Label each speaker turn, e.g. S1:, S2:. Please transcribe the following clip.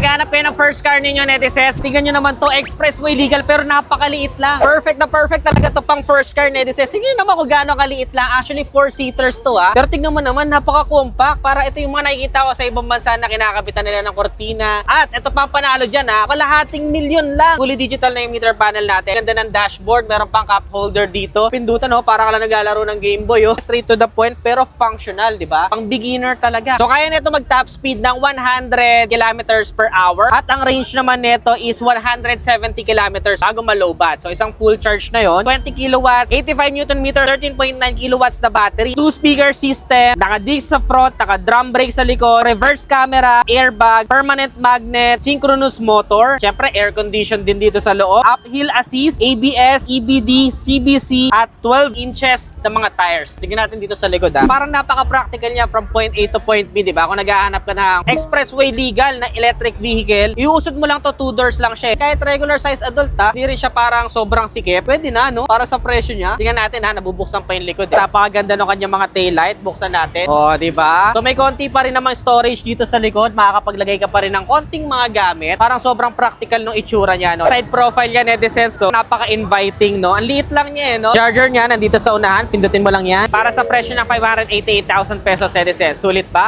S1: naghahanap kayo ng first car ninyo, netizens, tingnan nyo naman to, expressway legal pero napakaliit lang. Perfect na perfect talaga to pang first car, netizens. Tingnan nyo naman kung gaano kaliit lang. Actually, 4-seaters to Pero tingnan mo naman, napaka-compact. Para ito yung mga nakikita ko sa ibang bansa na kinakabitan nila ng kortina. At ito pang panalo dyan kalahating milyon lang. Fully digital na yung meter panel natin. Ganda ng dashboard, meron pang cup holder dito. Pindutan para ka lang naglalaro ng Game Boy Straight to the point pero functional, di ba? Pang beginner talaga. So kaya nito mag top speed ng 100 kilometers per hour at ang range naman nito is 170 kilometers bago malobat. So isang full charge na yon, 20 kilowatts, 85 Newton meter, 13.9 kilowatts na battery, 2 speaker system, naka-disc sa front, naka-drum brake sa likod, reverse camera, airbag, permanent magnet, synchronous motor, syempre air condition din dito sa loob, uphill assist, ABS, EBD, CBC at 12 inches na mga tires. Tingnan natin dito sa likod Parang napaka-practical niya from point A to point B, di ba? Kung naghahanap ka ng expressway legal na electric vehicle, iusod mo lang to, 2 doors lang siya. Kahit regular size adult di rin siya parang sobrang sikip. Pwede na, no? Para sa presyo niya. Tingnan natin nabubuksan pa yung likod. Napakaganda ng kanyang mga taillight. Buksan natin. Di ba? So may konti pa rin namang storage dito sa likod. Makakapaglagay ka pa rin ng konting mga gamit. Parang sobrang practical ng itsura niya, no? Side profile niya, netizens, so napaka-inviting, no? Ang liit lang niya, no? Charger niya nandito sa unahan. Pindutin mo lang yan. Para sa presyo ng 588,000 pesos, netizens. Sulit ba?